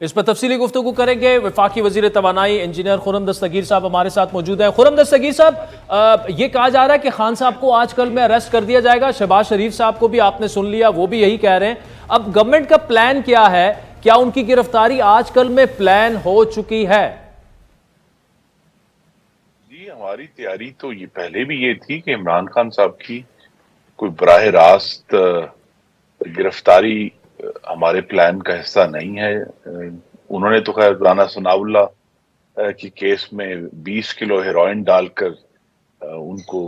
اس پر تفصیلی گفتگو کریں گے. وفاقی وزیر توانائی انجینئر خرم دستگیر صاحب ہمارے ساتھ موجود ہیں. خرم دستگیر صاحب، یہ کہا جا رہا ہے کہ خان صاحب کو آج کل میں اریسٹ کر دیا جائے گا. شہباز شریف صاحب کو بھی آپ نے سن لیا، وہ بھی یہی کہہ رہے ہیں. اب گورنمنٹ کا پلان کیا ہے؟ کیا ان کی گرفتاری آج کل میں پلان ہو چکی ہے؟ جی، ہماری تیاری تو یہ پہلے بھی یہ تھی کہ عمران خان صاحب کی کوئی براہ راست گرفتاری ہمارے پلان کا حصہ نہیں ہے. انہوں نے تو خیر رانا ثناء اللہ کی کیس میں 20 کلو ہیروئن ڈال کر ان کو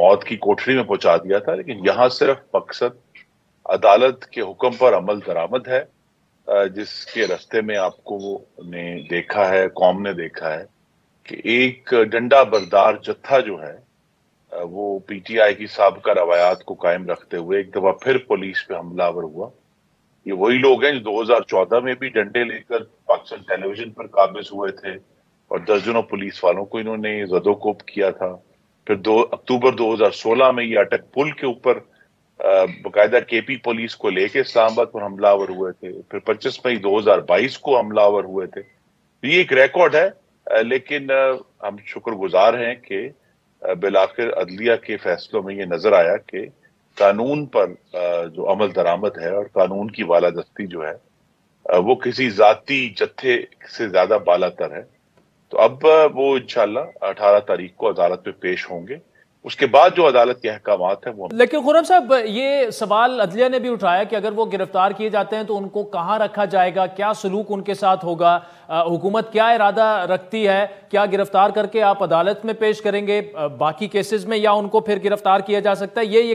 موت کی کوٹھری میں پہنچا دیا تھا، لیکن یہاں صرف مقصد عدالت کے حکم پر عمل درآمد ہے، جس کے راستے میں آپ کو نے دیکھا ہے، قوم نے دیکھا ہے کہ ایک ڈنڈا بردار جتھا جو ہے وہ پی ٹی آئی کی سابقہ روایات کو قائم رکھتے ہوئے ایک دفعہ پھر پولیس پہ حملہ آور ہوا. یہ وہی لوگ ہیں جو 2014 میں بھی ڈنڈے لے کر پاکستان ٹیلی ویژن پر قابض ہوئے تھے اور درجنوں پولیس والوں کو انہوں نے زد و کوب کیا تھا. پھر 2 اکتوبر 2016 میں یہ اٹک پل کے اوپر باقاعدہ کے پی پولیس کو لے کے اسلام آباد پر حملہ آور ہوئے تھے. پھر 25 مئی 2022 کو حملہ آور ہوئے تھے. یہ ایک ریکارڈ ہے، لیکن ہم شکر گزار ہیں کہ بالآخر عدلیہ کے فیصلوں میں یہ نظر آیا کہ قانون پر جو عمل درآمد ہے اور قانون کی بالادستی جو ہے وہ کسی ذاتی جتھے سے زیادہ بالا تر ہے. تو اب وہ انشاءاللہ 18 تاریخ کو عدالت میں پیش ہوں گے. اس کے بعد جو عدالت کے احکامات ہیں وہ. لیکن خرم صاحب، یہ سوال عدلیہ نے بھی اٹھایا کہ اگر وہ گرفتار کیے جاتے ہیں تو ان کو کہاں رکھا جائے گا، کیا سلوک ان کے ساتھ ہوگا، حکومت کیا ارادہ رکھتی ہے؟ کیا گرفتار کر کے آپ عدالت میں پیش کریں گے باقی کیسز میں، یا ان کو پھر گرفتار کیا جا سکتا ہے؟ یہ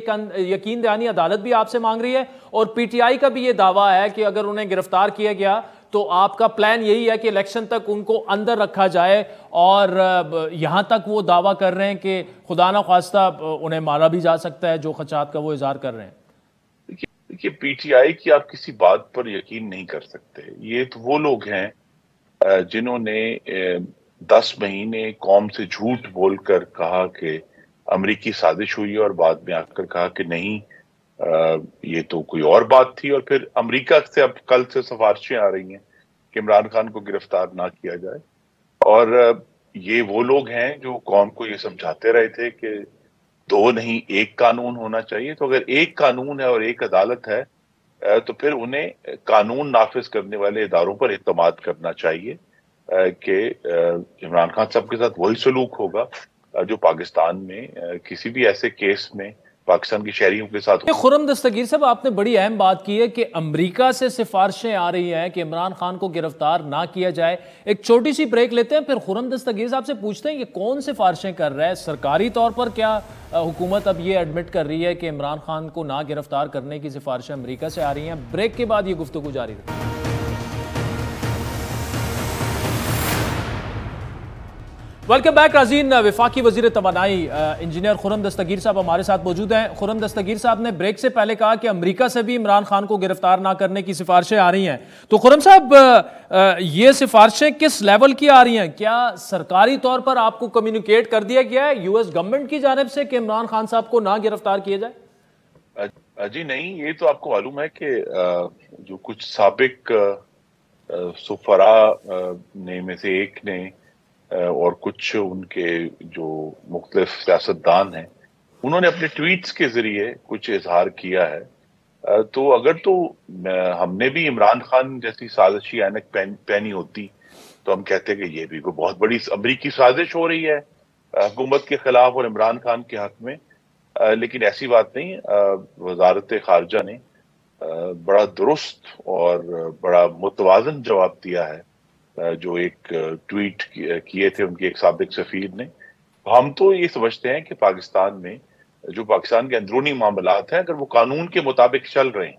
یقین دہانی عدالت بھی آپ سے مانگ رہی ہے، اور پی ٹی آئی کا بھی یہ دعویٰ ہے کہ اگر انہیں گرفتار کیا گیا تو آپ کا پلان یہی ہے کہ الیکشن تک ان کو اندر رکھا جائے، اور یہاں تک وہ دعویٰ کر رہے ہیں کہ خدا نہ خواستہ انہیں مارا بھی جا سکتا ہے، جو خدشات کا وہ اظہار کر رہے ہیں. دیکھیے، پی ٹی آئی کی آپ کسی بات پر یقین نہیں کر سکتے. یہ تو وہ لوگ ہیں جنہوں نے 10 مہینے قوم سے جھوٹ بول کر کہا کہ امریکی سازش ہوئی، اور بعد میں آ کر کہا کہ نہیں یہ تو کوئی اور بات تھی. اور پھر امریکہ سے اب کل سے سفارشیں آ رہی ہیں کہ عمران خان کو گرفتار نہ کیا جائے. اور یہ وہ لوگ ہیں جو قوم کو یہ سمجھاتے رہے تھے کہ 2 نہیں 1 قانون ہونا چاہیے. تو اگر 1 قانون ہے اور 1 عدالت ہے تو پھر انہیں قانون نافذ کرنے والے اداروں پر اعتماد کرنا چاہیے کہ عمران خان صاحب کے ساتھ وہی سلوک ہوگا جو پاکستان میں کسی بھی ایسے کیس میں پاکستان کی شہریوں کے ساتھ. خرم دستگیر صاحب، آپ نے بڑی اہم بات کی ہے کہ امریکہ سے سفارشیں آ رہی ہیں کہ عمران خان کو گرفتار نہ کیا جائے. ایک چھوٹی سی بریک لیتے ہیں، پھر خرم دستگیر صاحب سے پوچھتے ہیں کہ کون سفارشیں کر رہا ہے سرکاری طور پر. کیا حکومت اب یہ ایڈمٹ کر رہی ہے کہ عمران خان کو نہ گرفتار کرنے کی سفارشیں امریکہ سے آ رہی ہیں؟ بریک کے بعد یہ گفتگو جاری رہے. ویلکم بیک ناظرین. وفاقی وزیر توانائی انجینئر خرم دستگیر صاحب ہمارے ساتھ موجود ہیں. خرم دستگیر صاحب نے بریک سے پہلے کہا کہ امریکہ سے بھی عمران خان کو گرفتار نہ کرنے کی سفارشیں آ رہی ہیں. تو خرم صاحب، یہ سفارشیں کس لیول کی آ رہی ہیں؟ کیا سرکاری طور پر آپ کو کمیونیکیٹ کر دیا گیا ہے یو ایس گورنمنٹ کی جانب سے کہ عمران خان صاحب کو نہ گرفتار کیا جائے؟ جی نہیں، یہ تو آپ کو معلوم ہے کہ جو کچھ سابق سفراء نے میں سے ایک نے اور کچھ ان کے جو مختلف سیاستدان ہیں، انہوں نے اپنے ٹویٹس کے ذریعے کچھ اظہار کیا ہے. تو اگر تو ہم نے بھی عمران خان جیسی سازشی اینک پہنی ہوتی تو ہم کہتے کہ یہ بھی کوئی بہت بڑی امریکی سازش ہو رہی ہے حکومت کے خلاف اور عمران خان کے حق میں. لیکن ایسی بات نہیں. وزارت خارجہ نے بڑا درست اور بڑا متوازن جواب دیا ہے جو ایک ٹویٹ کیے تھے ان کے ایک سابق سفیر نے. ہم تو یہ سمجھتے ہیں کہ پاکستان میں جو پاکستان کے اندرونی معاملات ہیں اگر وہ قانون کے مطابق چل رہے ہیں.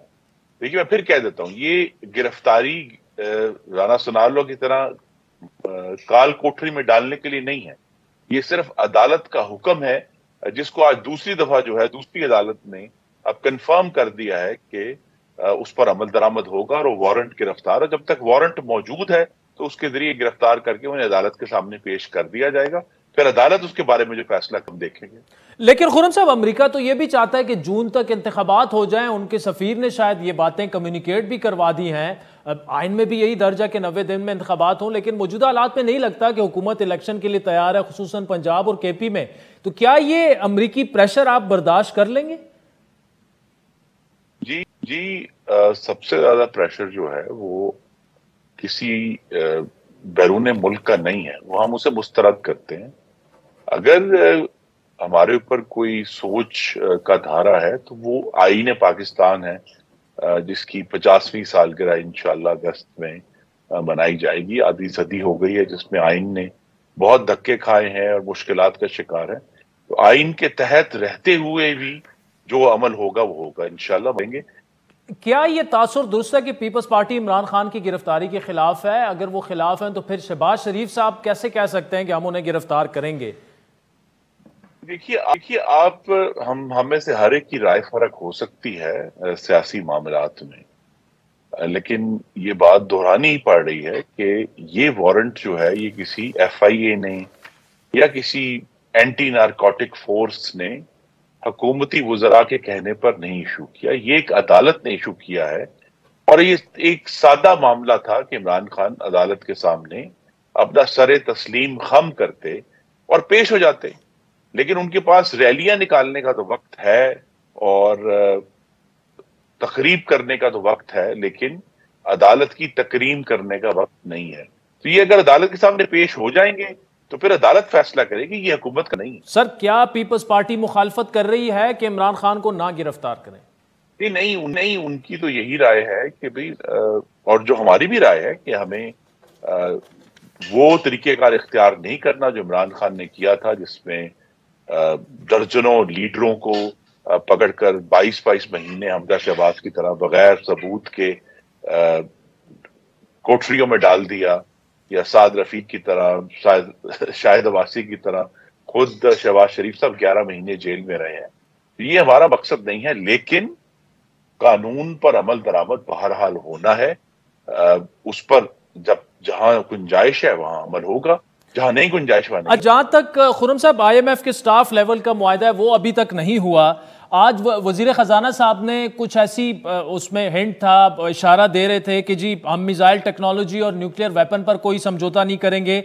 دیکھیے، میں پھر کہہ دیتا ہوں، یہ گرفتاری رانا ثناء اللہ کی طرح کال کوٹری میں ڈالنے کے لیے نہیں ہے. یہ صرف عدالت کا حکم ہے جس کو آج دوسری دفعہ جو ہے دوسری عدالت نے اب کنفرم کر دیا ہے کہ اس پر عمل درآمد ہوگا اور وہ وارنٹ گرفتار ہے. جب تک وارنٹ موجود ہے تو اس کے ذریعے گرفتار کر کے انہیں عدالت کے سامنے پیش کر دیا جائے گا. پھر عدالت اس کے بارے میں جو فیصلہ ہم دیکھیں گے. لیکن خرم صاحب امریکہ تو یہ بھی چاہتا ہے کہ جون تک انتخابات ہو جائیں، ان کے سفیر نے شاید یہ باتیں کمیونیکیٹ بھی کروا دی ہیں، آئین میں بھی یہی درج ہے کہ 90 دن میں انتخابات ہوں، لیکن موجودہ حالات میں نہیں لگتا کہ حکومت الیکشن کے لیے تیار ہے، خصوصاً پنجاب اور کے پی میں. تو کیا یہ امریکی پریشر آپ برداشت کر لیں گے؟ جی سب سے زیادہ پریشر جو ہے وہ کسی بیرون ملک کا نہیں ہے، وہ ہم اسے مسترد کرتے ہیں. اگر ہمارے اوپر کوئی سوچ کا دھارا ہے تو وہ آئین پاکستان ہے، جس کی 50ویں سالگرہ انشاءاللہ اگست میں منائی جائے گی. آدھی صدی ہو گئی ہے جس میں آئین نے بہت دھکے کھائے ہیں اور مشکلات کا شکار ہے. تو آئین کے تحت رہتے ہوئے بھی جو عمل ہوگا وہ ہوگا انشاءاللہ بنیں گے. کیا یہ تاثر درست ہے کہ پیپلز پارٹی عمران خان کی گرفتاری کے خلاف ہے؟ اگر وہ خلاف ہیں تو پھر شہباز شریف صاحب کیسے کہہ سکتے ہیں کہ ہم انہیں گرفتار کریں گے؟ دیکھیے آپ ہمیں سے ہر ایک کی رائے فرق ہو سکتی ہے سیاسی معاملات میں، لیکن یہ بات دہرانی ہی پڑ رہی ہے کہ یہ وارنٹ جو ہے یہ کسی ایف آئی اے نے یا کسی اینٹی نارکوٹک فورس نے حکومتی وزراء کے کہنے پر نہیں ایشو کیا، یہ ایک عدالت نے ایشو کیا ہے. اور یہ ایک سادہ معاملہ تھا کہ عمران خان عدالت کے سامنے اپنا سر تسلیم خم کرتے اور پیش ہو جاتے، لیکن ان کے پاس ریلیاں نکالنے کا تو وقت ہے اور تقریب کرنے کا تو وقت ہے، لیکن عدالت کی تکریم کرنے کا وقت نہیں ہے. تو یہ اگر عدالت کے سامنے پیش ہو جائیں گے تو پھر عدالت فیصلہ کرے گی، یہ حکومت کا نہیں ہے. سر کیا پیپلز پارٹی مخالفت کر رہی ہے کہ عمران خان کو نہ گرفتار کریں؟ نہیں، ان کی تو یہی رائے ہے کہ بھئی، اور جو ہماری بھی رائے ہے کہ ہمیں وہ طریقہ کار اختیار نہیں کرنا جو عمران خان نے کیا تھا، جس میں درجنوں لیڈروں کو پکڑ کر 22 مہینے حمزہ شہباز کی طرح بغیر ثبوت کے کوٹریوں میں ڈال دیا، یا سعد رفیق کی طرح، شاہد عباسی کی طرح خود شہباز شریف صاحب 11 مہینے جیل میں رہے ہیں. یہ ہمارا مقصد نہیں ہے، لیکن قانون پر عمل درآمد بہرحال ہونا ہے. اس پر جہاں گنجائش ہے وہاں عمل ہوگا، جہاں نہیں گنجائش وہاں نہیں. جہاں تک خرم صاحب آئی ایم ایف کے سٹاف لیول کا معاہدہ ہے وہ ابھی تک نہیں ہوا. آج وزیر خزانہ صاحب نے کچھ ایسی اس میں ہنٹ تھا، اشارہ دے رہے تھے کہ جی ہم میزائل ٹیکنالوجی اور نیوکلیئر ویپن پر کوئی سمجھوتا نہیں کریں گے.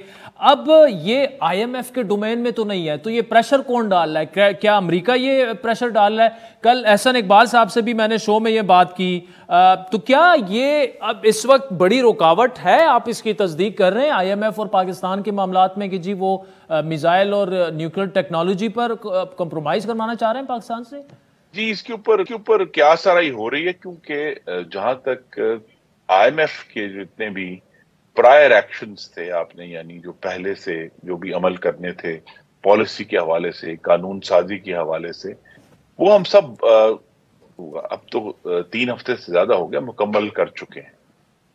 اب یہ آئی ایم ایف کے ڈومین میں تو نہیں ہے، تو یہ پریشر کون ڈال رہا ہے؟ کیا امریکہ یہ پریشر ڈال رہا ہے؟ کل احسن اقبال صاحب سے بھی میں نے شو میں یہ بات کی. تو کیا یہ اب اس وقت بڑی رکاوٹ ہے؟ آپ اس کی تصدیق کر رہے ہیں آئی ایم ایف اور پاکستان کے معاملات میں کہ جی وہ میزائل اور نیوکلیئر ٹیکنالوجی پر کمپرومائز کروانا چاہ رہے ہیں پاکستان سے؟ جی اس کے اوپر کیا سرائی ہو رہی ہے، کیونکہ جہاں تک آئی ایم ایف کے جتنے بھی پرائر ایکشنز تھے، آپ نے یعنی جو پہلے سے جو بھی عمل کرنے تھے پالیسی کے حوالے سے، قانون سازی کے حوالے سے، وہ ہم سب اب تو 3 ہفتے سے زیادہ ہو گیا مکمل کر چکے ہیں.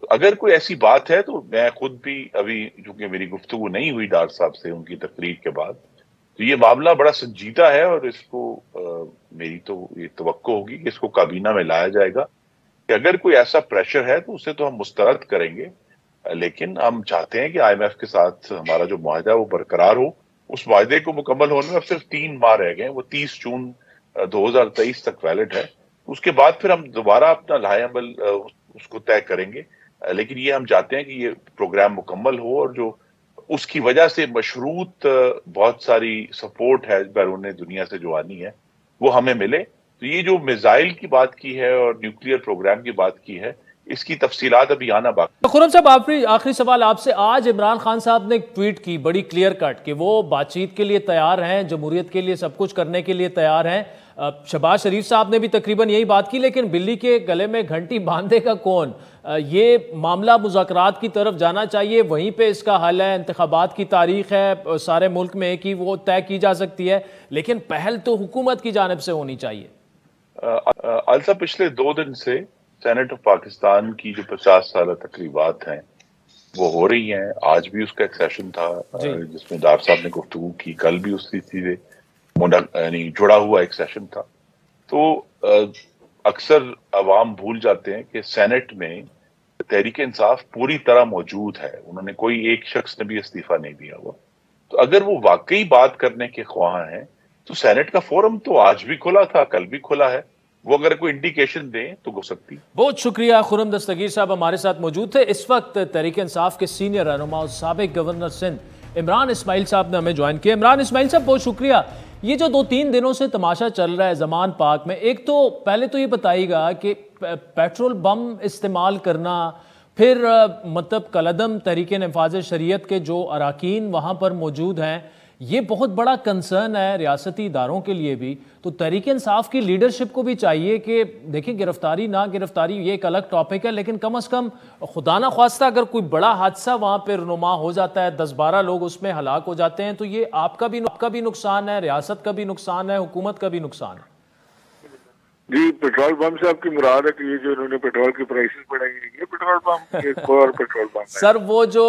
تو اگر کوئی ایسی بات ہے تو میں خود بھی ابھی، چونکہ میری گفتگو نہیں ہوئی ڈار صاحب سے ان کی تقریر کے بعد، تو یہ معاملہ بڑا سنجیدہ ہے اور اس کو میری تو یہ توقع ہوگی کہ اس کو کابینہ میں لایا جائے گا کہ اگر کوئی ایسا پریشر ہے تو اسے تو ہم مسترد کریں گے، لیکن ہم چاہتے ہیں کہ آئی ایم ایف کے ساتھ ہمارا جو معاہدہ ہے وہ برقرار ہو. اس معاہدے کو مکمل ہونے میں اب صرف 3 ماہ رہ گئے ہیں، وہ 30 جون 2023 تک ویلڈ ہے. اس کے بعد پھر ہم دوبارہ اپنا لائحہ عمل اس کو طے کریں گے، لیکن یہ ہم چاہتے ہیں کہ یہ پروگرام مکمل ہو اور جو اس کی وجہ سے مشروط بہت ساری سپورٹ ہے بیرون دنیا سے جو آنی ہے وہ ہمیں ملے. تو یہ جو میزائل کی بات کی ہے اور نیوکلیئر پروگرام کی بات کی ہے، اس کی تفصیلات ابھی آنا باقی. خرم صاحب آخری سوال آپ سے. آج عمران خان صاحب نے ایک ٹویٹ کی بڑی کلیئر کٹ کہ وہ بات چیت کے لیے تیار ہیں، جمہوریت کے لیے سب کچھ کرنے کے لیے تیار ہیں. شہباز شریف صاحب نے بھی تقریباً یہی بات کی، لیکن بلی کے گلے میں گھنٹی باندھے گا کون؟ یہ معاملہ مذاکرات کی طرف جانا چاہیے، وہیں پہ اس کا حل ہے. انتخابات کی تاریخ ہے سارے ملک میں کہ وہ طے کی جا سکتی ہے، لیکن پہل تو حکومت کی جانب سے ہونی چاہیے. عالصہ پچھلے 2 دن سے سینٹ آف پاکستان کی جو 50 سالہ تقریبات ہیں وہ ہو رہی ہیں. آج بھی اس کا ایک سیشن تھا جس میں ڈار صاحب نے گفتگو کی، کل بھی اسی سے یعنی جڑا ہوا ایک سیشن تھا. تو اکثر عوام بھول جاتے ہیں کہ سینٹ میں تحریک انصاف پوری طرح موجود ہے، انہوں نے کوئی ایک شخص نے بھی استعفیٰ نہیں دیا ہوا. تو اگر وہ واقعی بات کرنے کے خواہاں ہیں تو سینٹ کا فورم تو آج بھی کھلا تھا، کل بھی کھلا ہے، وہ اگر کوئی انڈیکیشن دیں تو ہو سکتی. بہت شکریہ خرم دستگیر صاحب ہمارے ساتھ موجود تھے. اس وقت تحریک انصاف کے سینئر رہنما اور سابق گورنر سندھ عمران اسماعیل صاحب نے ہمیں جوائن کیا. عمران اسماعیل صاحب بہت شکریہ. یہ جو 2-3 دنوں سے تماشا چل رہا ہے زمان پاک میں، ایک تو پہلے تو یہ بتائیے گا کہ پیٹرول بم استعمال کرنا، پھر مطلب کالعدم تحریک نفاذ شریعت کے جو اراکین وہاں پر موجود ہیں، یہ بہت بڑا کنسرن ہے ریاستی اداروں کے لیے بھی. تو تحریک انصاف کی لیڈرشپ کو بھی چاہیے کہ دیکھیں گرفتاری نہ گرفتاری یہ ایک الگ ٹاپک ہے، لیکن کم از کم خدا نہ خواستہ اگر کوئی بڑا حادثہ وہاں پہ رونما ہو جاتا ہے، 10-12 لوگ اس میں ہلاک ہو جاتے ہیں، تو یہ آپ کا بھی نقصان ہے، ریاست کا بھی نقصان ہے، حکومت کا بھی نقصان ہے. جی، پیٹرول بم سے آپ کی مراد ہے کہ یہ جو انہوں نے پیٹرول کی پرائسز بڑھائی ہیں، یہ پیٹرول بم کوئی اور پیٹرول بم ہے؟ سر وہ جو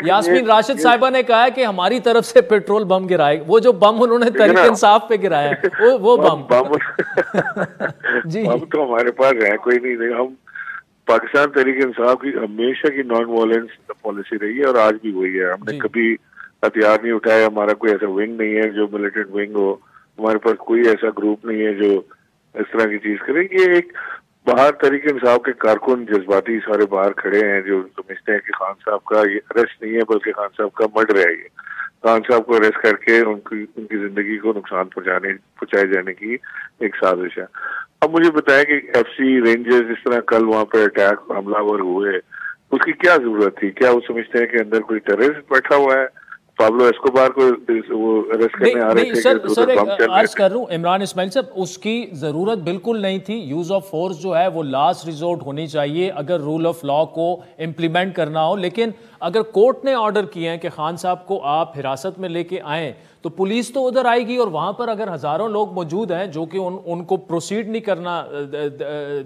یاسمین راشد صاحبہ نے کہا ہے کہ ہماری طرف سے پیٹرول بم گرائے، وہ جو بم انہوں نے تحریک انصاف پہ گرایا ہے وہ بم جی بم تو ہمارے پاس ہے کوئی نہیں. ہم پاکستان تحریک انصاف کی ہمیشہ کی نان وائلنس پالیسی رہی ہے اور آج بھی وہی ہے. ہم نے کبھی ہتھیار نہیں اٹھائے، ہمارا کوئی ایسا ونگ نہیں ہے جو ملیٹنٹ ونگ ہو، ہمارے پاس کوئی ایسا گروپ نہیں ہے جو اس طرح کی چیز کرے. یہ ایک باہر تحریک انصاف کے کارکن جذباتی سارے باہر کھڑے ہیں جو سمجھتے ہیں کہ خان صاحب کا یہ اریسٹ نہیں ہے بلکہ خان صاحب کا مرڈر ہے. یہ خان صاحب کو اریسٹ کر کے ان کی زندگی کو نقصان پہنچائے جانے کی ایک سازش ہے. اب مجھے بتائیں کہ ایف سی رینجرز اس طرح کل وہاں پہ اٹیک حملہ ور ہوئے، اس کی کیا ضرورت تھی؟ کیا وہ سمجھتے ہیں کہ اندر کوئی ٹیررسٹ بیٹھا ہوا ہے؟ پابلو اسکوبار کو وہ اریسٹ کرنے آ رہے تھے. سر عرض کر رہا ہوں عمران اسماعیل صاحب، اس کی ضرورت بالکل نہیں تھی. یوز آف فورس جو ہے وہ لاسٹ ریزورٹ ہونی چاہیے اگر رول آف لا کو امپلیمنٹ کرنا ہو. لیکن اگر کورٹ نے آرڈر کیے ہیں کہ خان صاحب کو آپ حراست میں لے کے آئیں تو پولیس تو ادھر آئے گی، اور وہاں پر اگر ہزاروں لوگ موجود ہیں جو کہ ان کو پروسیڈ نہیں کرنا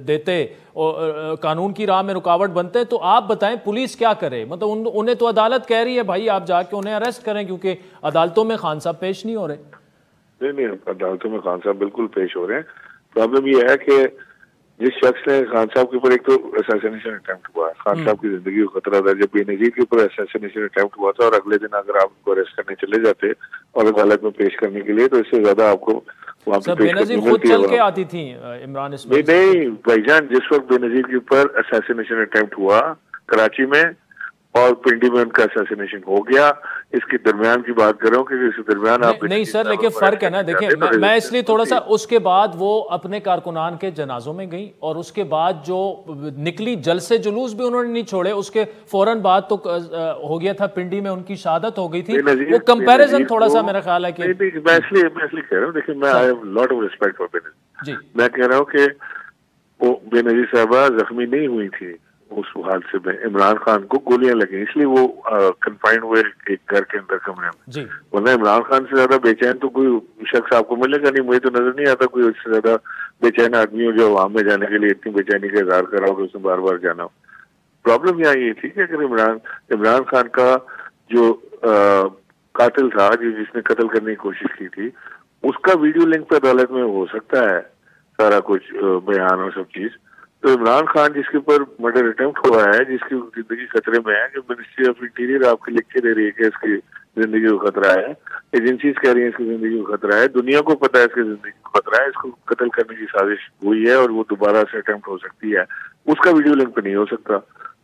دیتے اور قانون کی راہ میں رکاوٹ بنتے ہیں، تو آپ بتائیں پولیس کیا کرے؟ مطلب انہیں تو عدالت کہہ رہی ہے بھائی آپ جا کے انہیں اریسٹ کریں، کیونکہ عدالتوں میں خان صاحب پیش نہیں ہو رہے. نہیں، عدالتوں میں خان صاحب بالکل پیش ہو رہے ہیں. پرابلم یہ ہے کہ جس شخص نے خان صاحب کے اوپر ایک تو اسیسینیشن اٹیمپٹ ہوا ہے، خان صاحب کی زندگی کو خطرہ تھا. جب بے نظیر کے اوپر اسیسینیشن اٹیمپٹ ہوا تھا اور اگلے دن اگر آپ کو اریسٹ کرنے چلے جاتے اور عدالت میں پیش کرنے کے لیے، تو اس سے زیادہ آپ کو وہاں پہ پیش کرنی ملتی ہے. چل کے آتی تھی عمران اسماعیل. نہیں بھائی جان، جس وقت بے نظیر کے اوپر اسیسینیشن اٹیمپٹ ہوا کراچی میں اور پنڈی میں ان کا اسیسینیشن ہو گیا، اس کے درمیان کی بات کر رہا ہوں کہ اس درمیان آپ نہیں سر، لیکن فرق ہے نا. دیکھیں میں اس لیے تھوڑا سا، اس کے بعد وہ اپنے کارکنان کے جنازوں میں گئی اور اس کے بعد جو نکلی جلسے جلوس بھی انہوں نے نہیں چھوڑے. اس کے فوراً بعد تو ہو گیا تھا پنڈی میں ان کی شہادت ہو گئی تھی. وہ کمپیریزن تھوڑا سا میرا خیال ہے کہ میں اس لیے کہہ رہا ہوں، دیکھیں میں I have lot of respect for بے نظیر. میں کہہ رہا ہوں کہ وہ بے نظیر صاحبہ زخمی نہیں ہوئی تھی اس حادثے میں. عمران خان کو گولیاں لگیں، اس لیے وہ کنفائنڈ ہوئے ایک گھر کے اندر کمرے میں. ورنہ عمران خان سے زیادہ بے چین تو کوئی شخص آپ کو ملے گا نہیں. مجھے تو نظر نہیں آتا کوئی اس سے زیادہ بے چین آدمی ہو جو عوام میں جانے کے لیے اتنی بے چینی کا اظہار کر رہا ہو کہ اس نے بار بار جانا ہو. پرابلم یہاں یہ تھی کہ اگر عمران خان کا جو قاتل تھا جس نے قتل کرنے کی کوشش کی تھی، اس کا ویڈیو لنک پہ عدالت میں ہو سکتا ہے سارا کچھ بیان اور سب چیز. تو عمران خان جس کے اوپر مرڈر اٹیمپٹ ہوا ہے، جس کی زندگی خطرے میں ہے، کہ منسٹری آف انٹیریئر آپ کی لکھ کے دے رہی ہے کہ اس کی زندگی کو خطرہ ہے، ایجنسیز کہہ رہی ہیں اس کی زندگی کو خطرہ ہے، دنیا کو پتا ہے اس کی زندگی کو خطرہ ہے، اس کو قتل کرنے کی سازش ہوئی ہے اور وہ دوبارہ سے اٹیمپٹ ہو سکتی ہے، اس کا ویڈیو لنک پہ نہیں ہو سکتا.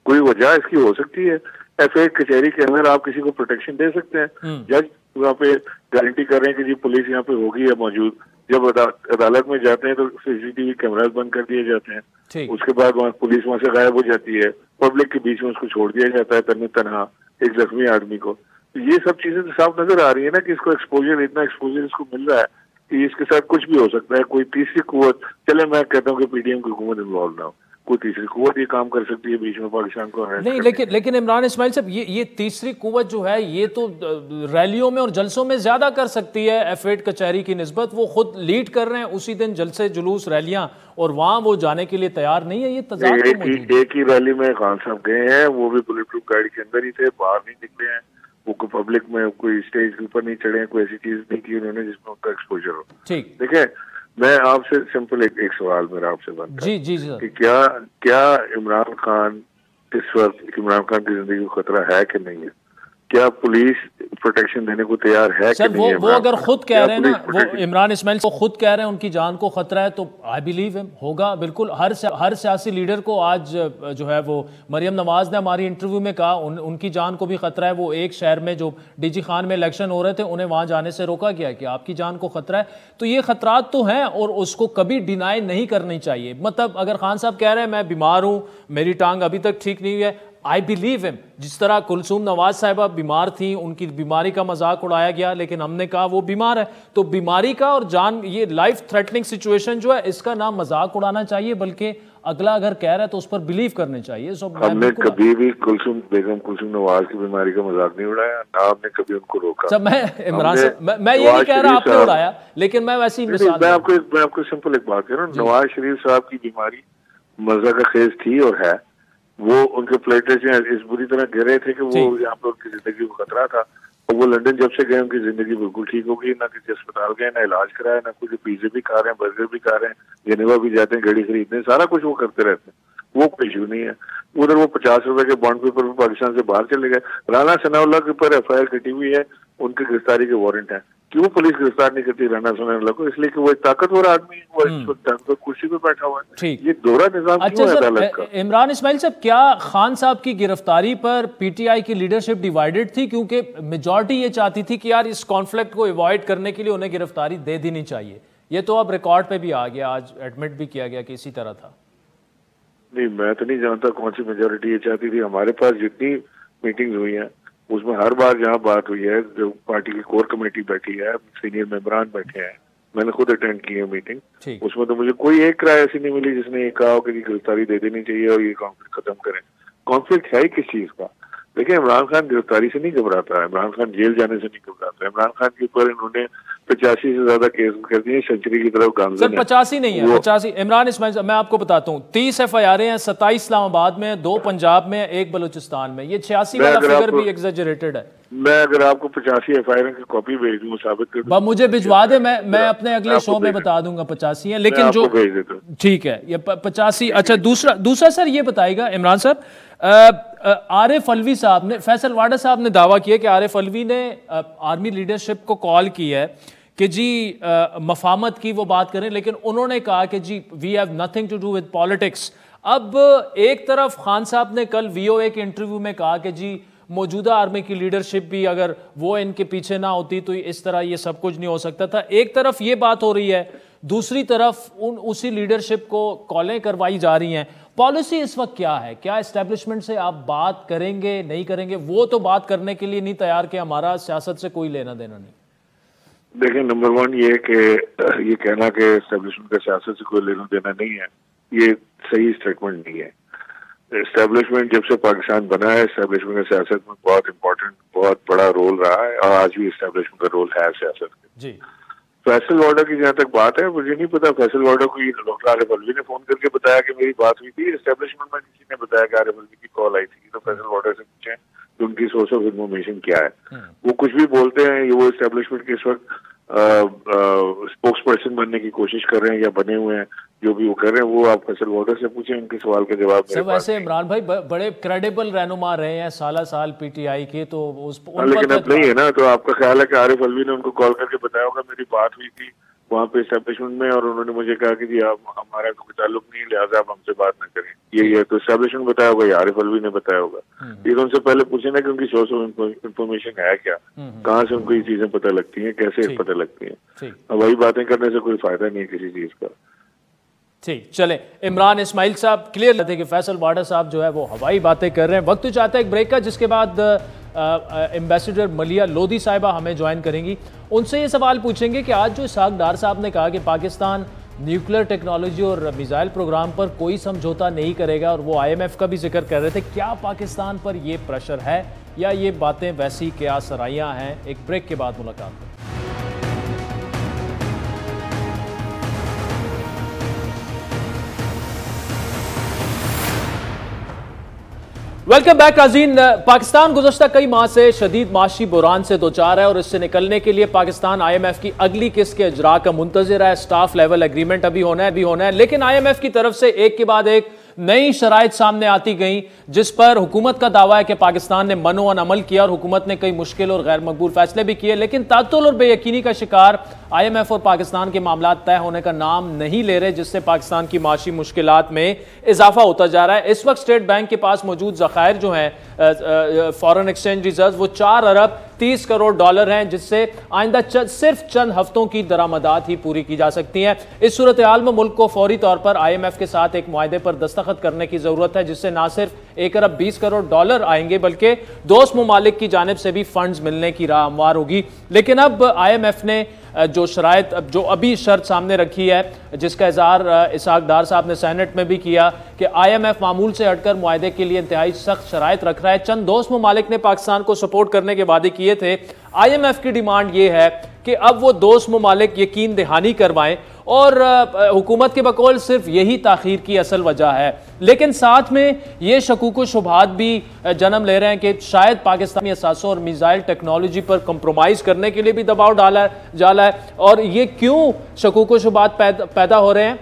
کوئی وجہ اس کی ہو سکتی ہے. ایف اے کچہری کے اندر آپ کسی کو پروٹیکشن دے سکتے ہیں. جج وہاں پہ گارنٹی کر رہے ہیں کہ جی پولیس یہاں پہ ہوگی یا موجود. جب عدالت میں جاتے ہیں تو CCTV کیمراز بند کر دیے جاتے ہیں. اس کے بعد وہاں پولیس وہاں سے غائب ہو جاتی ہے، پبلک کے بیچ میں اس کو چھوڑ دیا جاتا ہے تنہا ایک زخمی آدمی کو. یہ سب چیزیں تو صاف نظر آ رہی ہے نا کہ اس کو اتنا ایکسپوجر اس کو مل رہا ہے کہ اس کے ساتھ کچھ بھی ہو سکتا ہے. کوئی تیسری قوت، چلے میں کہتا ہوں کہ PDM کی حکومت انوالو نہ ہو، کوئی تیسری قوت یہ کام کر سکتی ہے بیچ میں پاکستان کو نہیں. لیکن عمران اسماعیل صاحب یہ تیسری قوت جو ہے یہ تو ریلیوں میں اور جلسوں میں زیادہ کر سکتی ہے F8 کچہری کی نسبت. وہ خود لیڈ کر رہے ہیں اسی دن جلسے جلوس ریلیاں، اور وہاں وہ جانے کے لیے تیار نہیں ہے. یہ تضاد ایک ہی ریلی میں خان صاحب گئے ہیں، وہ بھی بلٹ پروف گاڑی کے اندر ہی تھے، باہر نہیں نکلے ہیں. وہ کوئی پبلک میں کوئی اسٹیج کے اوپر نہیں چڑھے ہیں، کوئی ایسی چیز نہیں کی انہوں نے جس میں ان کا ایکسپوجر ہو. دیکھیں میں آپ سے سمپل ایک سوال میرا آپ سے بنتا ہے کہ کیا عمران خان اس وقت عمران خان کی زندگی کو خطرہ ہے کہ نہیں ہے؟ کیا پولیس پروٹیکشن دینے کو تیار ہے؟ سر وہ اگر خود کہہ رہے ہیں نا، وہ عمران اسماعیل کو خود کہہ رہے ہیں ان کی جان کو خطرہ ہے، تو آئی بلیو ہم ہوگا بالکل. ہر سیاسی لیڈر کو آج جو ہے وہ مریم نواز نے ہماری انٹرویو میں کہا ان کی جان کو بھی خطرہ ہے. وہ ایک شہر میں جو ڈی جی خان میں الیکشن ہو رہے تھے انہیں وہاں جانے سے روکا گیا کہ آپ کی جان کو خطرہ ہے. تو یہ خطرات تو ہیں اور اس کو کبھی ڈینائی نہیں کرنی چاہیے. مطلب اگر خان صاحب کہہ رہے ہیں میں بیمار ہوں، میری ٹانگ ابھی تک ٹھیک نہیں ہوئی ہے، آئی بلیو ہم. جس طرح کلثوم نواز صاحبہ بیمار تھیں، ان کی بیماری کا مذاق اڑایا گیا لیکن ہم نے کہا وہ بیمار ہے. تو بیماری کا اور جان، یہ لائف تھریٹننگ سچویشن جو ہے اس کا نام مذاق اڑانا چاہیے، بلکہ اگلا اگر کہہ رہا ہے تو اس پر بلیو کرنے چاہیے. ہم نے کبھی بھی کلثوم نواز کی بیماری کا مذاق نہیں اڑایا، نہ ہم نے کبھی ان کو روکا. میں عمران صاحب میں یہ نہیں کہہ رہا آپ نے اڑایا، لیکن میں ویسی مثال میں آپ کو سمپل ایک بات کہہ رہا ہوں. نواز شریف صاحب کی بیماری مذاق خیز تھی اور ہے. وہ ان کے پلیٹلیٹس اس بری طرح گرے تھے کہ وہ یہاں پہ ان کی زندگی کو خطرہ تھا. اور وہ لندن جب سے گئے ان کی زندگی بالکل ٹھیک ہو گئی، نہ کسی اسپتال گئے، نہ علاج کرایا، نہ کچھ. پیزے بھی کھا رہے ہیں، برگر بھی کھا رہے ہیں، جنیوا بھی جاتے ہیں گاڑی خریدنے، سارا کچھ وہ کرتے رہتے ہیں. وہ کوئی ایشو نہیں ہے. ادھر وہ 50 روپے کے بانڈ پیپر پہ پاکستان سے باہر چلے گئے. رانا ثناء اللہ کے اوپر FIR کٹی ہوئی ہے، ان کی گرفتاری کے وارنٹ ہیں. کیوں پولیس گرفتار نہیں کرتی رانا ثناء اللہ کو؟ اس لیے کہ وہ ایک طاقتور آدمی ہے، وہ اس وقت کرسی پہ بیٹھا ہوا ہے. یہ دورہ نظام کیوں ہے عدالت کا؟ عمران اسماعیل صاحب، کیا خان صاحب کی گرفتاری پر PTI کی لیڈرشپ ڈیوائیڈڈ تھی؟ کیونکہ میجورٹی یہ چاہتی تھی کہ یار اس کانفلکٹ کو ایوائڈ کرنے کے لیے انہیں گرفتاری دے دینی چاہیے. یہ تو اب ریکارڈ پہ بھی آ گیا، آج ایڈمٹ بھی کیا گیا کہ اسی طرح تھا. نہیں، میں تو نہیں جانتا کون سی میجورٹی یہ چاہتی تھی. ہمارے پاس جتنی میٹنگز ہوئی ہیں اس میں ہر بار جہاں بات ہوئی ہے، جو پارٹی کی کور کمیٹی بیٹھی ہے، سینئر ممبران بیٹھے ہیں، میں نے خود اٹینڈ کی ہے میٹنگ. اس میں تو مجھے کوئی ایک رائے ایسی نہیں ملی جس نے یہ کہا ہو کہ گرفتاری دے دینی چاہیے اور یہ کانفلکٹ ختم کریں. کانفلکٹ ہے ہی کس چیز کا؟ دیکھیں، عمران خان گرفتاری سے نہیں گھبراتا، عمران خان جیل جانے سے نہیں گھبراتا. عمران خان کے اوپر انہوں نے 85 سے زیادہ کیس کر دیے، سنچری کی طرف گامزن ہے. 85 نہیں ہے، 85. عمران اسماعیل میں آپ کو بتاتا ہوں 30 FIR ہیں، 27 اسلام آباد میں، 2 پنجاب میں، 1 بلوچستان میں. یہ 86 والا فگر بھی ایگزیجریٹڈ ہے. میں اگر آپ کو 85 FIR کی کاپی بھیج دوں ثابت کر دوں، مجھے بھجوا دے، میں اپنے اگلے شو میں بتا دوں گا 85 ہیں. لیکن جو ٹھیک ہے یہ 85. اچھا، دوسرا سر یہ بتائے گا عمران صاحب، عارف علوی صاحب نے، فیصل واڈا صاحب نے دعویٰ کیا کہ عارف علوی نے آرمی لیڈرشپ کو کال کی ہے کہ جی مفاہمت کی وہ بات کریں، لیکن انہوں نے کہا کہ جی we have nothing to do with politics. اب ایک طرف خان صاحب نے کل VOA کے انٹرویو میں کہا کہ جی موجودہ آرمی کی لیڈرشپ بھی اگر وہ ان کے پیچھے نہ ہوتی تو اس طرح یہ سب کچھ نہیں ہو سکتا تھا. ایک طرف یہ بات ہو رہی ہے، دوسری طرف اسی لیڈرشپ کو کالیں کروائی جا رہی ہیں. پالیسی اس وقت کیا ہے؟ کیا اسٹیبلشمنٹ سے آپ بات کریں گے، نہیں کریں گے؟ وہ تو بات کرنے کے لیے نہیں تیار کہ ہمارا سیاست سے کوئی لینا دینا نہیں. دیکھیں، نمبر 1 یہ کہ یہ کہنا کہ اسٹیبلشمنٹ کا سیاست سے کوئی لینا دینا نہیں ہے، یہ صحیح اسٹیٹمنٹ نہیں ہے. اسٹیبلشمنٹ جب سے پاکستان بنا ہے، اسٹیبلشمنٹ کا سیاست میں بہت امپورٹنٹ، بہت بڑا رول رہا ہے، اور آج بھی اسٹیبلشمنٹ کا رول ہے سیاست کا. جی، فیصل واڈا کی جہاں تک بات ہے، مجھے نہیں پتا فیصل واڈا کو ڈاکٹر عارف علوی نے فون کر کے بتایا کہ میری بات ہوئی تھی. اسٹیبلشمنٹ میں کسی نے بتایا کہ عارف علوی کی کال آئی تھی، تو فیصل واڈا سے پوچھیں کہ ان کی سورس آف انفارمیشن کیا ہے. وہ کچھ بھی بولتے ہیں، وہ اسٹیبلشمنٹ کے اس وقت اسپوکس پرسن بننے کی کوشش کر رہے ہیں یا بنے ہوئے ہیں. جو بھی وہ کر رہے ہیں وہ آپ فیصل واڈا سے پوچھیں، ان کے سوال کا جواب میرے پاس. ویسے عمران بھائی بڑے کریڈیبل رہنما رہے ہیں سال PTI کے، تو لیکن اب نہیں ہے نا. تو آپ کا خیال ہے کہ عارف علوی نے ان کو کال کر کے بتایا ہوگا میری بات ہوئی تھی وہاں پہ اسٹیبلشمنٹ میں، اور انہوں نے مجھے کہا کہ جی ہمارا کوئی تعلق نہیں، لہٰذا آپ ہم سے بات نہ کریں. یہ تو اسٹیبلشمنٹ بتایا ہوگا یا عارف علوی نے بتایا ہوگا. یہ ان سے پہلے پوچھیں نا کہ ان کی سورس آف انفارمیشن ہے کیا، کہاں سے ان کو یہ چیزیں پتہ لگتی ہیں، کیسے پتہ لگتی ہیں. وہی باتیں کرنے سے کوئی فائدہ نہیں ہے کسی چیز کا. ٹھیک، چلیں. عمران اسماعیل صاحب کلیئر رہتے کہ فیصل واڈا صاحب جو ہے وہ ہوائی باتیں کر رہے ہیں. وقت چاہتا ہے ایک بریک کا، جس کے بعد ایمبیسیڈر ملیہ لودھی صاحبہ ہمیں جوائن کریں گی. ان سے یہ سوال پوچھیں گے کہ آج جو اسحاق ڈار صاحب نے کہا کہ پاکستان نیوکلیر ٹیکنالوجی اور میزائل پروگرام پر کوئی سمجھوتا نہیں کرے گا، اور وہ IMF کا بھی ذکر کر رہے تھے، کیا پاکستان پر یہ پریشر ہے یا یہ باتیں ویسی کیا سرائیاں ہیں؟ ایک بریک کے بعد ملاقات کریں. ویلکم بیک ناظرین. پاکستان گزشتہ کئی ماہ سے شدید معاشی بحران سے دوچار ہے، اور اس سے نکلنے کے لیے پاکستان IMF کی اگلی قسط کے اجراء کا منتظر ہے. سٹاف لیول ایگریمنٹ ابھی ہونا ہے، لیکن IMF کی طرف سے ایک کے بعد ایک نئی شرائط سامنے آتی گئیں جس پر حکومت کا دعویٰ ہے کہ پاکستان نے منو عمل کیا اور حکومت نے کئی مشکل اور غیر مقبول فیصلے بھی کیے، لیکن تعطل اور بے یقینی کا شکار آئی ایم ایف اور پاکستان کے معاملات طے ہونے کا نام نہیں لے رہے، جس سے پاکستان کی معاشی مشکلات میں اضافہ ہوتا جا رہا ہے۔ اس وقت اسٹیٹ بینک کے پاس موجود ذخائر جو ہیں فارن ایکسچینج ریزرو وہ 4 ارب 30 کروڑ ڈالر ہیں، جس سے آئندہ صرف چند ہفتوں کی درآمدات ہی پوری کی جا سکتی ہیں۔ اس صورتحال میں ملک کو فوری طور پر آئی ایم ایف کے ساتھ ایک معاہدے پر دستخط کرنے کی ضرورت ہے، جس سے نہ صرف 1 ارب 20 کروڑ ڈالر آئیں گے بلکہ دوست ممالک کی جانب سے بھی فنڈز ملنے کی راہ ہموار ہوگی۔ لیکن اب آئی ایم ایف نے جو ابھی شرط سامنے رکھی ہے، جس کا اظہار اسحاق ڈار صاحب نے سینٹ میں بھی کیا کہ آئی ایم ایف معمول سے ہٹ کر معاہدے کے لیے انتہائی سخت شرائط رکھ رہا ہے۔ چند دوست ممالک نے پاکستان کو سپورٹ کرنے کے وعدے کیے تھے، آئی ایم ایف کی ڈیمانڈ یہ ہے کہ اب وہ دوست ممالک یقین دہانی کروائیں، اور حکومت کے بقول صرف یہی تاخیر کی اصل وجہ ہے، لیکن ساتھ میں یہ شکوک و شبہات بھی جنم لے رہے ہیں کہ شاید پاکستانی اثاثوں اور میزائل ٹیکنالوجی پر کمپرومائز کرنے کے لیے بھی دباؤ ڈالا جالا ہے۔ اور یہ کیوں شکوک و شبہات پیدا ہو رہے ہیں؟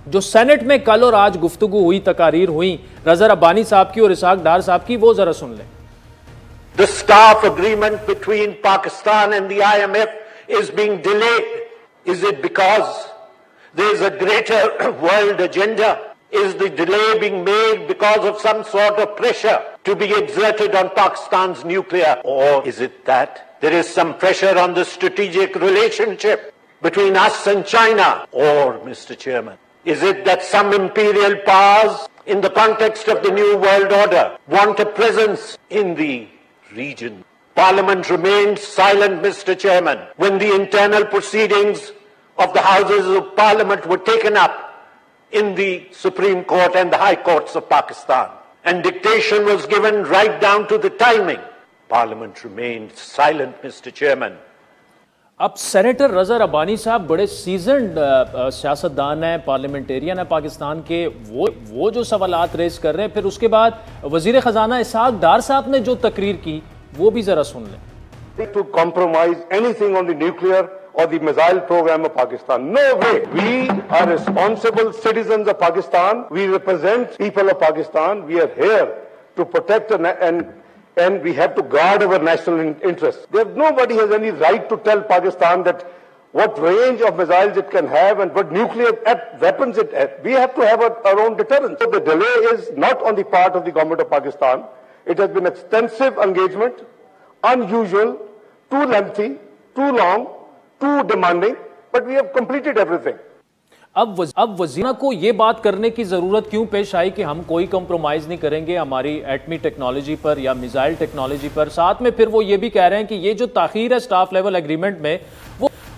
جو سینٹ میں کل اور آج گفتگو ہوئی، تقاریر ہوئیں رضا ربانی صاحب کی اور اسحاق ڈار صاحب کی، وہ ذرا سن لیں۔ The staff agreement between Pakistan and the IMF is being delayed. Is it because there is a greater world agenda? Is the delay being made because of some sort of pressure to be exerted on Pakistan's nuclear? Or is it that there is some pressure on the strategic relationship between us and China? Or, Mr. Chairman, is it that some imperial powers in the context of the New World Order want a presence in the region? Parliament remained silent, Mr. Chairman, when the internal proceedings of the Houses of Parliament were taken up in the Supreme Court and the High Courts of Pakistan, and dictation was given right down to the timing. Parliament remained silent, Mr. Chairman. اب senator رضا ربانی صاحب بڑے seasoned سیاستدان ہیں، parliamentarian ہیں پاکستان کے، وہ جو سوالات ریز کر رہے ہیں، پھر اس کے بعد وزیر خزانہ اسحاق ڈار صاحب نے جو تقریر کی وہ بھی ذرا سن لیں۔ To compromise anything on the nuclear or the missile program of Pakistan. No way. We are responsible citizens of Pakistan. We represent people of Pakistan. We are here to protect and we have to guard our national interests. Nobody has any right to tell Pakistan that what range of missiles it can have and what nuclear weapons it has. We have to have our own deterrence. So the delay is not on the part of the government of Pakistan. It has been extensive engagement, unusual, too lengthy, too long, too demanding, but we have completed everything. اب وزیرہ کو یہ بات کرنے کی ضرورت کیوں پیش آئی کہ ہم کوئی کمپرومائز نہیں کریں گے ہماری ایٹمی ٹیکنالوجی پر یا میزائل ٹیکنالوجی پر؟ ساتھ میں پھر وہ یہ بھی کہہ رہے ہیں کہ یہ جو تاخیر ہے سٹاف لیول ایگریمنٹ میں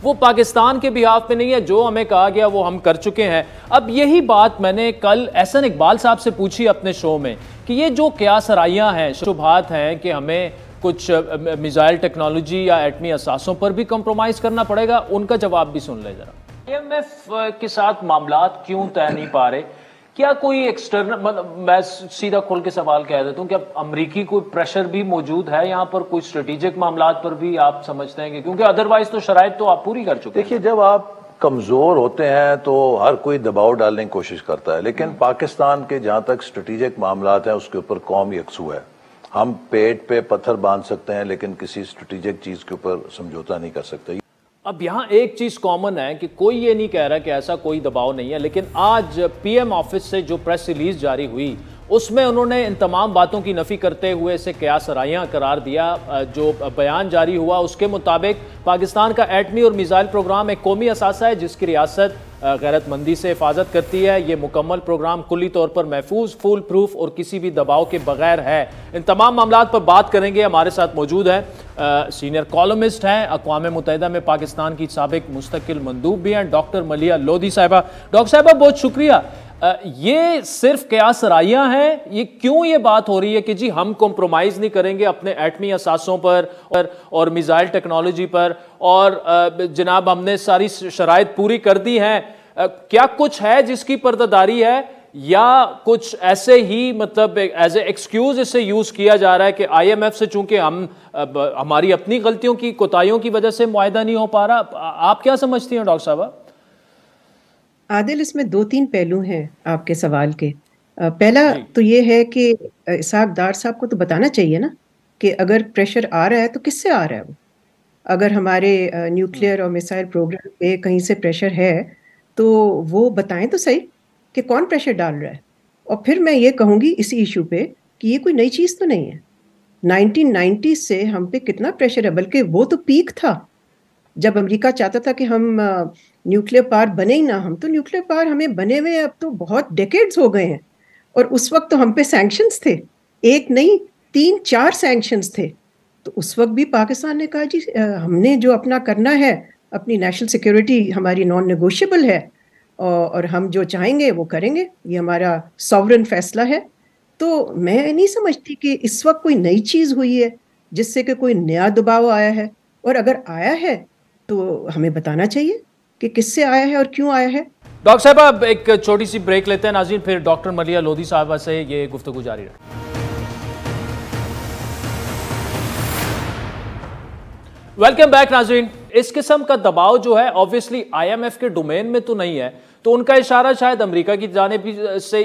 وہ پاکستان کے بیہاف پہ نہیں ہے، جو ہمیں کہا گیا وہ ہم کر چکے ہیں۔ اب یہی بات میں نے کل احسن اقبال صاحب سے پوچھی اپنے شو میں کہ یہ جو قیاس رائیاں ہیں، شبہات ہیں کہ ہمیں کچھ میزائل ٹیکنالوجی یا ایٹمی اثاثوں پر بھی کمپرومائز کرنا پڑے گا، ان کا جواب بھی سن لیں ذرا۔ آئی ایم ایف کے ساتھ معاملات کیوں طے نہیں پا رہے؟ کیا کوئی ایکسٹرنل، میں سیدھا کھول کے سوال کہہ دیتا ہوں، کیا امریکی کوئی پریشر بھی موجود ہے یہاں پر؟ کوئی اسٹریٹجک معاملات پر بھی آپ سمجھتے ہیں کہ کیونکہ ادروائز تو شرائط تو آپ پوری کر چکے ہیں؟ دیکھیے، جب آپ کمزور ہوتے ہیں تو ہر کوئی دباؤ ڈالنے کی کوشش کرتا ہے، لیکن پاکستان کے جہاں تک اسٹریٹجک معاملات ہیں اس کے اوپر قوم یکسو ہے۔ ہم پیٹ پہ پتھر باندھ سکتے ہیں لیکن کسی اسٹریٹجک چیز کے اوپر سمجھوتا نہیں کر سکتے۔ اب یہاں ایک چیز کامن ہے کہ کوئی یہ نہیں کہہ رہا کہ ایسا کوئی دباؤ نہیں ہے، لیکن آج پی ایم آفس سے جو پریس ریلیز جاری ہوئی اس میں انہوں نے ان تمام باتوں کی نفی کرتے ہوئے اسے قیاس رائیاں قرار دیا۔ جو بیان جاری ہوا اس کے مطابق پاکستان کا ایٹمی اور میزائل پروگرام ایک قومی اثاثہ ہے جس کی ریاست غیرت مندی سے حفاظت کرتی ہے۔ یہ مکمل پروگرام کلی طور پر محفوظ، فول پروف اور کسی بھی دباؤ کے بغیر ہے۔ ان تمام معاملات پر بات کریں گے، ہمارے ساتھ موجود ہیں سینئر کالمسٹ ہیں، اقوام متحدہ میں پاکستان کی سابق مستقل مندوب بھی ہیں، ڈاکٹر ملیحہ لودھی صاحبہ۔ ڈاکٹر صاحبہ بہت شکریہ۔ یہ صرف قیاس رائیاں ہیں؟ یہ کیوں یہ بات ہو رہی ہے کہ جی ہم کمپرومائز نہیں کریں گے اپنے ایٹمی اثاثوں پر اور میزائل ٹیکنالوجی پر، اور جناب ہم نے ساری شرائط پوری کر دی ہیں؟ کیا کچھ ہے جس کی پردہ ہے، یا کچھ ایسے ہی مطلب ایز اے ایکسکیوز اسے یوز کیا جا رہا ہے کہ آئی ایم ایف سے چونکہ ہماری اپنی غلطیوں کی کوتاہیوں کی وجہ سے معاہدہ نہیں ہو پا رہا؟ آپ کیا سمجھتی ہیں ڈاکٹر صاحبہ؟ عادل، اس میں 2-3 پہلو ہیں آپ کے سوال کے۔ پہلا تو یہ ہے کہ اسحاق ڈار صاحب کو تو بتانا چاہیے نا کہ اگر پریشر آ رہا ہے تو کس سے آ رہا ہے وہ. اگر ہمارے نیوکلیئر اور میسائل پروگرام پہ کہیں سے پریشر ہے تو وہ بتائیں تو صحیح کہ کون پریشر ڈال رہا ہے. اور پھر میں یہ کہوں گی اسی ایشو پہ کہ یہ کوئی نئی چیز تو نہیں ہے. 1990 سے ہم پہ کتنا پریشر ہے, بلکہ وہ تو پیک تھا جب امریکہ چاہتا تھا کہ ہم نیوکلیئر پاور بنے ہی نہ. ہم تو نیوکلیئر پاور ہمیں بنے ہوئے اب تو بہت ڈیکیڈز ہو گئے ہیں, اور اس وقت تو ہم پہ سینکشنز تھے, ایک نہیں 3-4 سینکشنز تھے. تو اس وقت بھی پاکستان نے کہا جی ہم نے جو اپنا کرنا ہے, اپنی نیشنل سیکیورٹی ہماری نان نیگوشیبل ہے, اور ہم جو چاہیں گے وہ کریں گے, یہ ہمارا ساورن فیصلہ ہے. تو میں نہیں سمجھتی کہ اس وقت کوئی نئی چیز ہوئی ہے جس سے کہ کوئی نیا دباؤ آیا ہے, اور اگر آیا ہے تو ہمیں بتانا چاہیے کہ کس سے آیا ہے اور کیوں آیا ہے. ڈاکٹر صاحب اب ایک چھوٹی سی بریک لیتے ہیں ناظرین, پھر ڈاکٹر ملیحہ لودھی صاحبہ سے یہ گفتگو جاری رہے. ویلکم بیک ناظرین. اس قسم کا دباؤ جو ہے آبویسلی آئی ایم ایف کے ڈومین میں تو نہیں ہے, تو ان کا اشارہ شاید امریکہ کی جانب سے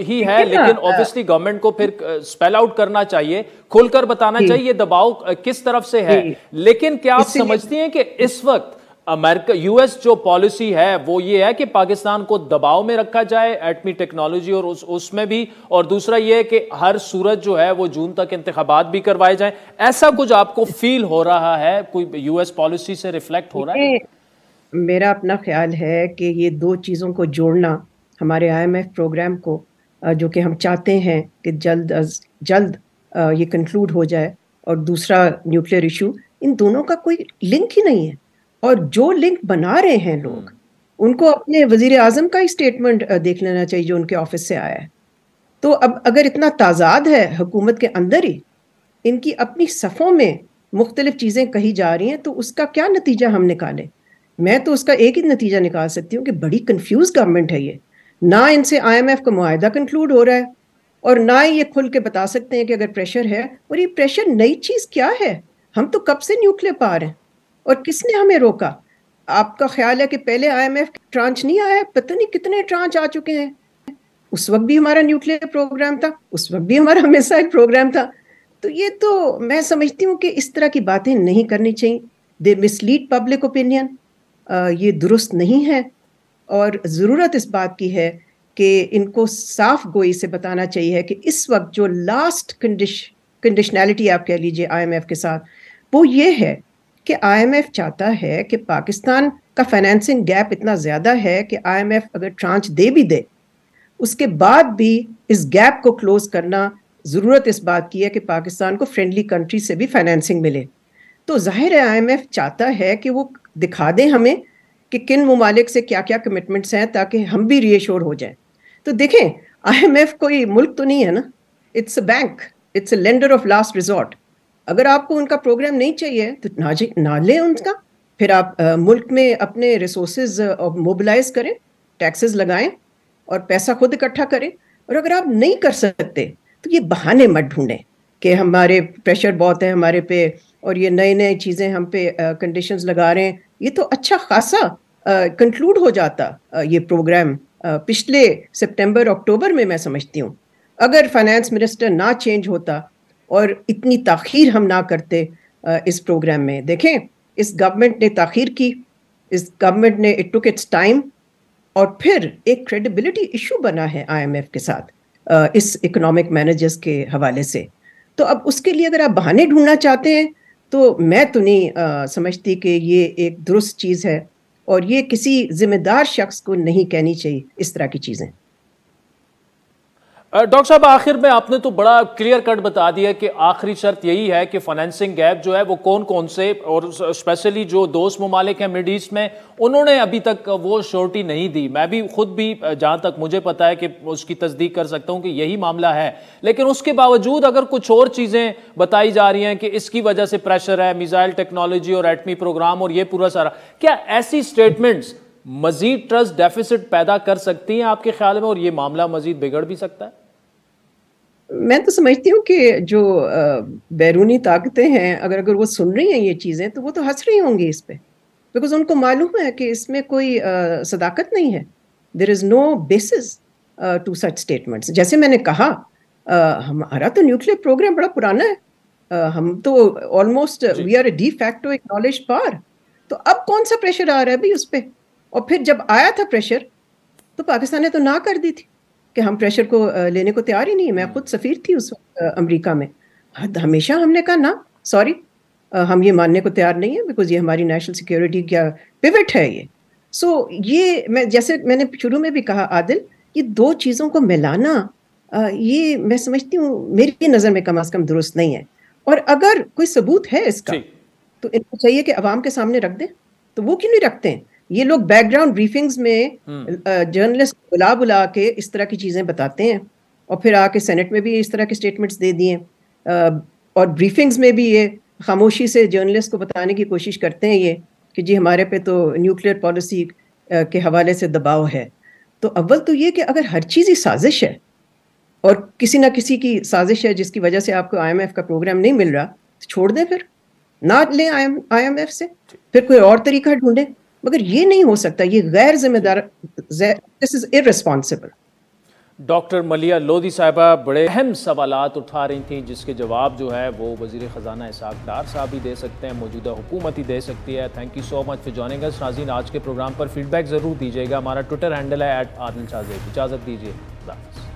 ہی ہے, لیکن آبویسلی گورنمنٹ کو پھر اسپیل آؤٹ کرنا چاہیے, کھل کر بتانا چاہیے یہ دباؤ کس طرف سے ہے. لیکن کیا آپ سمجھتی ہیں کہ اس وقت امریکہ یو ایس جو پالیسی ہے وہ یہ ہے کہ پاکستان کو دباؤ میں رکھا جائے ایٹمی ٹیکنالوجی اور اس میں بھی, اور دوسرا یہ کہ ہر صورت جو ہے وہ جون تک انتخابات بھی کروائے جائیں, ایسا کچھ آپ کو فیل ہو رہا ہے, کوئی یو ایس پالیسی سے ریفلیکٹ ہو رہا ہے؟ میرا اپنا خیال ہے کہ یہ دو چیزوں کو جوڑنا, ہمارے آئی ایم ایف پروگرام کو جو کہ ہم چاہتے ہیں کہ جلد از جلد یہ کنکلوڈ ہو جائے, اور دوسرا نیوکلیئر ایشو, ان دونوں کا کوئی لنک ہی نہیں ہے. اور جو لنک بنا رہے ہیں لوگ, ان کو اپنے وزیر اعظم کا ہی اسٹیٹمنٹ دیکھ لینا چاہیے جو ان کے آفس سے آیا ہے. تو اب اگر اتنا تضاد ہے حکومت کے اندر ہی, ان کی اپنی صفوں میں مختلف چیزیں کہی جا رہی ہیں, تو اس کا کیا نتیجہ ہم نکالیں؟ میں تو اس کا ایک ہی نتیجہ نکال سکتی ہوں کہ بڑی کنفیوز گورنمنٹ ہے یہ. نہ ان سے آئی ایم ایف کا معاہدہ کنکلوڈ ہو رہا ہے, اور نہ ہی یہ کھل کے بتا سکتے ہیں کہ اگر پریشر ہے, اور یہ پریشر نئی چیز کیا ہے. ہم تو کب سے نیوکلیئر پاور ہیں, اور کس نے ہمیں روکا؟ آپ کا خیال ہے کہ پہلے آئی ایم ایف ٹرانچ نہیں آیا, پتہ نہیں کتنے ٹرانچ آ چکے ہیں. اس وقت بھی ہمارا نیوکلیئر پروگرام تھا, اس وقت بھی ہمارا میسائل پروگرام تھا. تو یہ تو میں سمجھتی ہوں کہ اس طرح کی باتیں نہیں کرنی چاہیے. دے مسلیڈ پبلک اوپینین, یہ درست نہیں ہے. اور ضرورت اس بات کی ہے کہ ان کو صاف گوئی سے بتانا چاہیے کہ اس وقت جو لاسٹ کنڈیشنلٹی آپ کہہ لیجیے آئی ایم ایف کے ساتھ, وہ یہ ہے کہ آئی ایم ایف چاہتا ہے کہ پاکستان کا فائنینسنگ گیپ اتنا زیادہ ہے کہ آئی ایم ایف اگر ٹرانچ دے بھی دے, اس کے بعد بھی اس گیپ کو کلوز کرنا, ضرورت اس بات کی ہے کہ پاکستان کو فرینڈلی کنٹری سے بھی فائنینسنگ ملے. تو ظاہر ہے آئی ایم ایف چاہتا ہے کہ وہ دکھا دیں ہمیں کہ کن ممالک سے کیا کیا کمٹمنٹس ہیں, تاکہ ہم بھی ری ایشور ہو جائیں. تو دیکھیں آئی ایم ایف کوئی ملک تو نہیں ہے نا, it's a bank, it's a lender of last resort. اگر آپ کو ان کا پروگرام نہیں چاہیے تو نہ لیں ان کا, پھر آپ ملک میں اپنے ریسورسز موبلائز کریں, ٹیکسز لگائیں اور پیسہ خود اکٹھا کریں. اور اگر آپ نہیں کر سکتے تو یہ بہانے مت ڈھونڈیں کہ ہمارے پریشر بہت ہے ہمارے پہ, اور یہ نئے چیزیں ہم پہ کنڈیشنز لگا رہے ہیں. یہ تو اچھا خاصا کنکلوڈ ہو جاتا یہ پروگرام پچھلے سپٹمبر اکتوبر میں سمجھتی ہوں, اگر فائنانس منسٹر نہ چینج ہوتا اور اتنی تاخیر ہم نہ کرتے اس پروگرام میں. دیکھیں اس گورنمنٹ نے تاخیر کی, اس گورنمنٹ نے اٹ ٹک اٹس ٹائم, اور پھر ایک کریڈیبلٹی ایشو بنا ہے آئی ایم ایف کے ساتھ اس اکنامک مینیجرز کے حوالے سے. تو اب اس کے لیے اگر آپ بہانے ڈھونڈنا چاہتے ہیں تو میں تو نہیں سمجھتی کہ یہ ایک درست چیز ہے, اور یہ کسی ذمہ دار شخص کو نہیں کہنی چاہیے اس طرح کی چیزیں. ڈاکٹر صاحب آخر میں آپ نے تو بڑا کلیئر کٹ بتا دیا کہ آخری شرط یہی ہے کہ فائنینسنگ گیپ جو ہے وہ کون سے, اور اسپیشلی جو دوست ممالک ہیں مڈ ایسٹ میں, انہوں نے ابھی تک وہ شورٹی نہیں دی. میں بھی خود بھی جہاں تک مجھے پتا ہے کہ اس کی تصدیق کر سکتا ہوں کہ یہی معاملہ ہے. لیکن اس کے باوجود اگر کچھ اور چیزیں بتائی جا رہی ہیں کہ اس کی وجہ سے پریشر ہے, میزائل ٹیکنالوجی اور ایٹمی پروگرام اور یہ پورا سارا, کیا ایسی سٹیٹمنٹس مزید ٹرسٹ ڈیفیسٹ پیدا کر سکتی ہیں آپ کے خیال میں, اور یہ معاملہ مزید بگڑ بھی سکتا ہے؟ میں تو سمجھتی ہوں کہ جو بیرونی طاقتیں ہیں اگر وہ سن رہی ہیں یہ چیزیں تو وہ تو ہنس رہی ہوں گی اس پہ, بیکاز ان کو معلوم ہے کہ اس میں کوئی صداقت نہیں ہے. دیر از نو بیسس to such statements. جیسے میں نے کہا ہمارا تو نیوکلیئر پروگرام بڑا پرانا ہے, ہم تو almost we are a de facto acknowledged power. تو اب کون سا پریشر آ رہا ہے بھی اس پہ؟ اور پھر جب آیا تھا پریشر تو پاکستان نے تو نہ کر دی تھی کہ ہم پریشر کو لینے کو تیار ہی نہیں ہے. میں خود سفیر تھی اس وقت امریکہ میں, ہمیشہ ہم نے کہا نا سوری ہم یہ ماننے کو تیار نہیں ہے بیکاز یہ ہماری نیشنل سیکیورٹی کا پیوٹ ہے یہ. سو یہ میں جیسے میں نے شروع میں بھی کہا عادل, یہ دو چیزوں کو ملانا یہ میں سمجھتی ہوں میری نظر میں کم از کم درست نہیں ہے. اور اگر کوئی ثبوت ہے اس کا تو ان کو چاہیے کہ عوام کے سامنے رکھ دیں. تو وہ کیوں نہیں رکھتے ہیں؟ یہ لوگ بیک گراؤنڈ بریفنگز میں جرنلسٹ بلا کے اس طرح کی چیزیں بتاتے ہیں اور پھر آ کے سینٹ میں بھی اس طرح کے اسٹیٹمنٹس دے دیے, اور بریفنگز میں بھی یہ خاموشی سے جرنلسٹ کو بتانے کی کوشش کرتے ہیں یہ کہ جی ہمارے پہ تو نیوکلیئر پالیسی کے حوالے سے دباؤ ہے. تو اول تو یہ کہ اگر ہر چیز ہی سازش ہے اور کسی نہ کسی کی سازش ہے جس کی وجہ سے آپ کو آئی ایم ایف کا پروگرام نہیں مل رہا, تو چھوڑ دیں, پھر نہ لیں آئی ایم ایف سے, پھر کوئی اور طریقہ ڈھونڈیں. مگر یہ نہیں ہو سکتا, یہ غیر ذمہ دار, دس از irresponsible. ڈاکٹر ملیحہ لودھی صاحبہ بڑے اہم سوالات اٹھا رہی تھیں جس کے جواب جو ہے وہ وزیر خزانہ اسحاق ڈار صاحب ہی دے سکتے ہیں, موجودہ حکومت ہی دے سکتی ہے. Thank you so much for joining us. ناظرین آج کے پروگرام پر فیڈ بیک ضرور دیجیے گا. ہمارا ٹویٹر ہینڈل ہے @عادل شاہ زیب. اجازت دیجیے, اللہ حافظ.